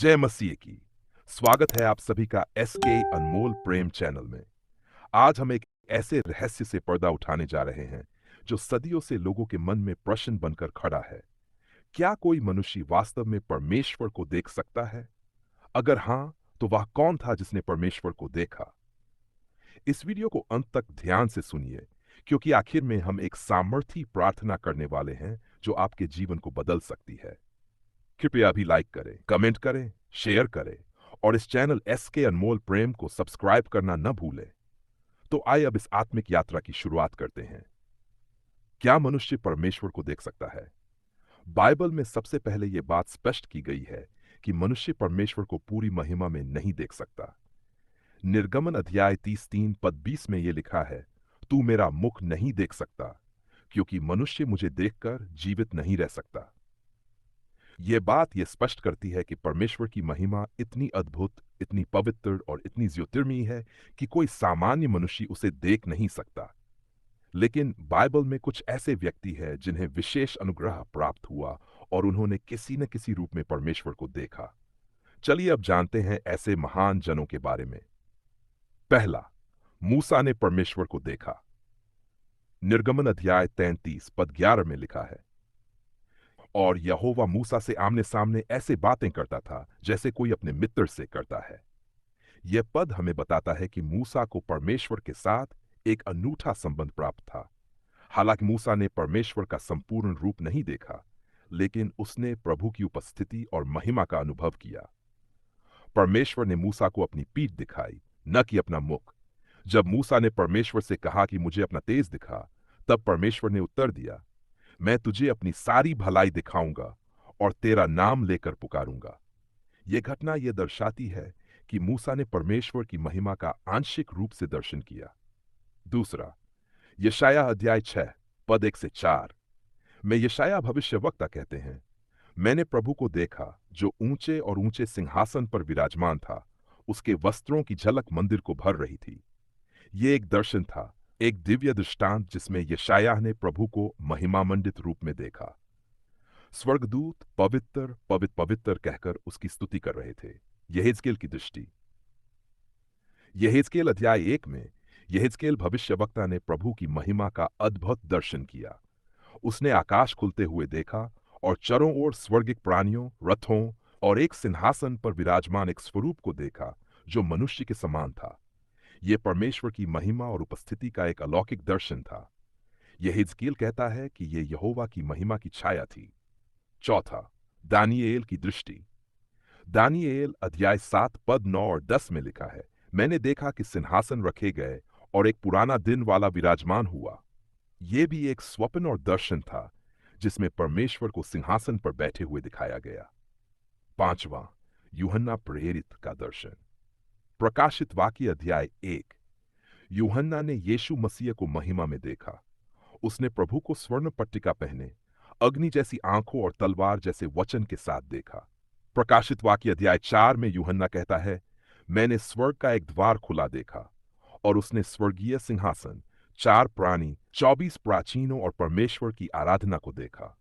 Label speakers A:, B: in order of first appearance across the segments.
A: जय मसीह की। स्वागत है आप सभी का एसके अनमोल प्रेम चैनल में। आज हम एक ऐसे रहस्य से पर्दा उठाने जा रहे हैं जो सदियों से लोगों के मन में प्रश्न बनकर खड़ा है। क्या कोई मनुष्य वास्तव में परमेश्वर को देख सकता है? अगर हां, तो वह कौन था जिसने परमेश्वर को देखा? इस वीडियो को अंत तक ध्यान से सुनिए, क्योंकि आखिर में हम एक सामर्थी प्रार्थना करने वाले हैं जो आपके जीवन को बदल सकती है। कृपया अभी लाइक करें, कमेंट करें, शेयर करें और इस चैनल एस के अनमोल प्रेम को सब्सक्राइब करना न भूलें। तो आइए अब इस आत्मिक यात्रा की शुरुआत करते हैं। क्या मनुष्य परमेश्वर को देख सकता है? बाइबल में सबसे पहले यह बात स्पष्ट की गई है कि मनुष्य परमेश्वर को पूरी महिमा में नहीं देख सकता। निर्गमन अध्याय 33 पद 20 में यह लिखा है, तू मेरा मुख नहीं देख सकता, क्योंकि मनुष्य मुझे देखकर जीवित नहीं रह सकता। यह बात यह स्पष्ट करती है कि परमेश्वर की महिमा इतनी अद्भुत, इतनी पवित्र और इतनी ज्योतिर्मयी है कि कोई सामान्य मनुष्य उसे देख नहीं सकता। लेकिन बाइबल में कुछ ऐसे व्यक्ति हैं जिन्हें विशेष अनुग्रह प्राप्त हुआ और उन्होंने किसी न किसी रूप में परमेश्वर को देखा। चलिए अब जानते हैं ऐसे महान जनों के बारे में। पहला, मूसा ने परमेश्वर को देखा। निर्गमन अध्याय 33 पद 11 में लिखा है, और यहोवा मूसा से आमने सामने ऐसे बातें करता था जैसे कोई अपने मित्र से करता है। यह पद हमें बताता है कि मूसा को परमेश्वर के साथ एक अनूठा संबंध प्राप्त था। हालांकि मूसा ने परमेश्वर का संपूर्ण रूप नहीं देखा, लेकिन उसने प्रभु की उपस्थिति और महिमा का अनुभव किया। परमेश्वर ने मूसा को अपनी पीठ दिखाई, न कि अपना मुख। जब मूसा ने परमेश्वर से कहा कि मुझे अपना तेज दिखा, तब परमेश्वर ने उत्तर दिया, मैं तुझे अपनी सारी भलाई दिखाऊंगा और तेरा नाम लेकर पुकारूंगा। यह घटना यह दर्शाती है कि मूसा ने परमेश्वर की महिमा का आंशिक रूप से दर्शन किया। दूसरा, यशायाह अध्याय 6 पद 1 से 4 में यशायाह भविष्यवक्ता कहते हैं, मैंने प्रभु को देखा जो ऊंचे और ऊंचे सिंहासन पर विराजमान था। उसके वस्त्रों की झलक मंदिर को भर रही थी। यह एक दर्शन था, एक दिव्य दृष्टांत जिसमें यशायाह ने प्रभु को महिमामंडित रूप में देखा। स्वर्गदूत पवित्र पवित्र पवित्र कहकर उसकी स्तुति कर रहे थे। यहेजकेल की दृष्टि। यहेजकेल अध्याय 1 में यहेजकेल भविष्यवक्ता ने प्रभु की महिमा का अद्भुत दर्शन किया। उसने आकाश खुलते हुए देखा और चारों ओर स्वर्गिक प्राणियों, रथों और एक सिंहासन पर विराजमान एक स्वरूप को देखा जो मनुष्य के समान था। यह परमेश्वर की महिमा और उपस्थिति का एक अलौकिक दर्शन था। यहेजकेल कहता है कि यह यहोवा की महिमा की छाया थी। चौथा, दानियेल की दृष्टि। दानियेल अध्याय 7 पद 9 और 10 में लिखा है, मैंने देखा कि सिंहासन रखे गए और एक पुराना दिन वाला विराजमान हुआ। यह भी एक स्वप्न और दर्शन था जिसमें परमेश्वर को सिंहासन पर बैठे हुए दिखाया गया। पांचवा, यूहन्ना प्रेरित का दर्शन। प्रकाशित वाक्य अध्याय 1। यूहन्ना ने यीशु मसीह को महिमा में देखा। उसने प्रभु को स्वर्ण पट्टिका पहने, अग्नि जैसी आंखों और तलवार जैसे वचन के साथ देखा। प्रकाशित वाक्य अध्याय 4 में यूहन्ना कहता है, मैंने स्वर्ग का एक द्वार खुला देखा और उसने स्वर्गीय सिंहासन, 4 प्राणी, 24 प्राचीनों और परमेश्वर की आराधना को देखा।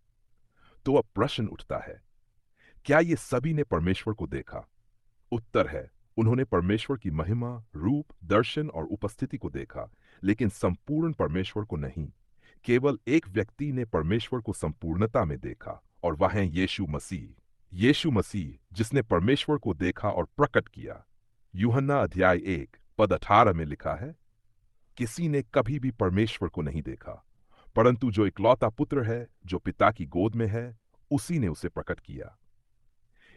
A: तो अब प्रश्न उठता है, क्या ये सभी ने परमेश्वर को देखा? उत्तर है, उन्होंने परमेश्वर की महिमा, रूप, दर्शन और उपस्थिति को देखा, लेकिन संपूर्ण परमेश्वर को नहीं। केवल एक व्यक्ति ने परमेश्वर को संपूर्णता में देखा और वह है यीशु मसीह। यीशु मसीह जिसने परमेश्वर को देखा और प्रकट किया। यूहन्ना अध्याय 1 पद 18 में लिखा है, किसी ने कभी भी परमेश्वर को नहीं देखा, परंतु जो इकलौता पुत्र है जो पिता की गोद में है, उसी ने उसे प्रकट किया।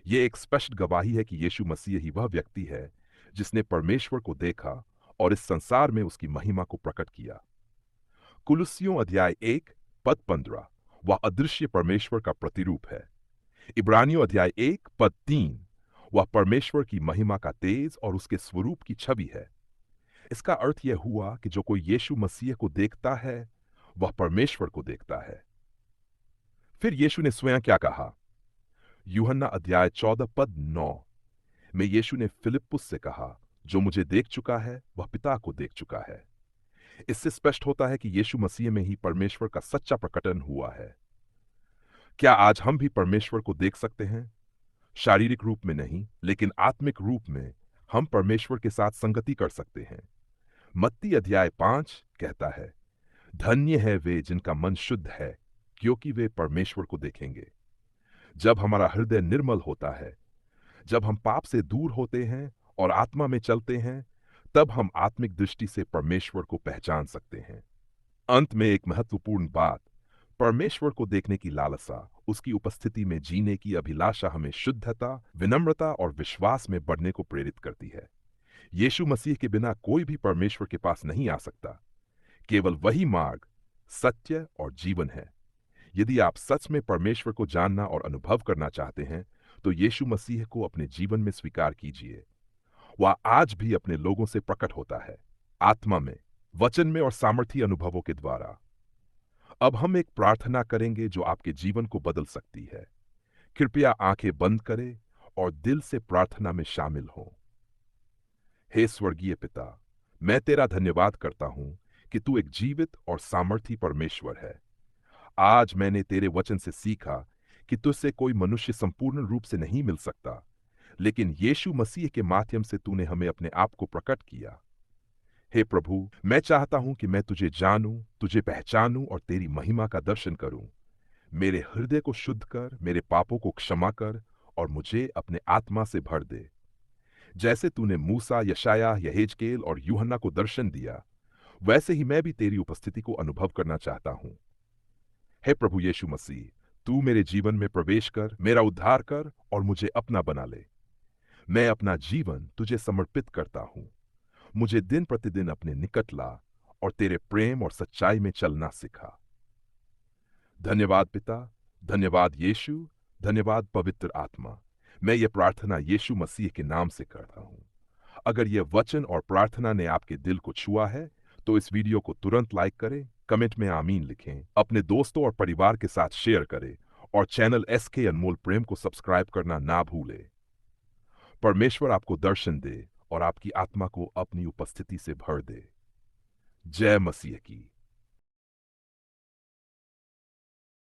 A: यह एक स्पष्ट गवाही है कि यीशु मसीह ही वह व्यक्ति है जिसने परमेश्वर को देखा और इस संसार में उसकी महिमा को प्रकट किया। कुलुस्सियों अध्याय 1 पद 15 वह अदृश्य परमेश्वर का प्रतिरूप है। इब्रानियों अध्याय 1 पद 3 वह परमेश्वर की महिमा का तेज और उसके स्वरूप की छवि है। इसका अर्थ यह हुआ कि जो कोई यीशु मसीह को देखता है, वह परमेश्वर को देखता है। फिर यीशु ने स्वयं क्या कहा? यूहन्ना अध्याय 14 पद 9 में यीशु ने फिलिप्पुस से कहा, जो मुझे देख चुका है वह पिता को देख चुका है। इससे स्पष्ट होता है कि यीशु मसीह में ही परमेश्वर का सच्चा प्रकटन हुआ है। क्या आज हम भी परमेश्वर को देख सकते हैं? शारीरिक रूप में नहीं, लेकिन आत्मिक रूप में हम परमेश्वर के साथ संगति कर सकते हैं। मत्ती अध्याय 5 कहता है, धन्य है वे जिनका मन शुद्ध है, क्योंकि वे परमेश्वर को देखेंगे। जब हमारा हृदय निर्मल होता है, जब हम पाप से दूर होते हैं और आत्मा में चलते हैं, तब हम आत्मिक दृष्टि से परमेश्वर को पहचान सकते हैं। अंत में एक महत्वपूर्ण बात, परमेश्वर को देखने की लालसा, उसकी उपस्थिति में जीने की अभिलाषा हमें शुद्धता, विनम्रता और विश्वास में बढ़ने को प्रेरित करती है। यीशु मसीह के बिना कोई भी परमेश्वर के पास नहीं आ सकता। केवल वही मार्ग, सत्य और जीवन है। यदि आप सच में परमेश्वर को जानना और अनुभव करना चाहते हैं, तो यीशु मसीह को अपने जीवन में स्वीकार कीजिए। वह आज भी अपने लोगों से प्रकट होता है, आत्मा में, वचन में और सामर्थी अनुभवों के द्वारा। अब हम एक प्रार्थना करेंगे जो आपके जीवन को बदल सकती है। कृपया आंखें बंद करें और दिल से प्रार्थना में शामिल हों। हे स्वर्गीय पिता, मैं तेरा धन्यवाद करता हूं कि तू एक जीवित और सामर्थी परमेश्वर है। आज मैंने तेरे वचन से सीखा कि तुझसे कोई मनुष्य संपूर्ण रूप से नहीं मिल सकता, लेकिन यीशु मसीह के माध्यम से तूने हमें अपने आप को प्रकट किया। हे प्रभु, मैं चाहता हूं कि मैं तुझे जानूं, तुझे पहचानूं और तेरी महिमा का दर्शन करूं। मेरे हृदय को शुद्ध कर, मेरे पापों को क्षमा कर और मुझे अपने आत्मा से भर दे। जैसे तूने मूसा, यशायाह, यहेजकेल और यूहन्ना को दर्शन दिया, वैसे ही मैं भी तेरी उपस्थिति को अनुभव करना चाहता हूं। हे प्रभु यीशु मसीह, तू मेरे जीवन में प्रवेश कर, मेरा उद्धार कर और मुझे अपना बना ले। मैं अपना जीवन तुझे समर्पित करता हूं। मुझे दिन प्रतिदिन अपने निकट ला और तेरे प्रेम और सच्चाई में चलना सिखा। धन्यवाद पिता, धन्यवाद यीशु, धन्यवाद पवित्र आत्मा। मैं ये प्रार्थना यीशु मसीह के नाम से करता हूं। अगर यह वचन और प्रार्थना ने आपके दिल को छुआ है, तो इस वीडियो को तुरंत लाइक करें, कमेंट में आमीन लिखें, अपने दोस्तों और परिवार के साथ शेयर करें और चैनल एसके अनमोल प्रेम को सब्सक्राइब करना ना भूलें। परमेश्वर आपको दर्शन दे और आपकी आत्मा को अपनी उपस्थिति से भर दे। जय मसीह की।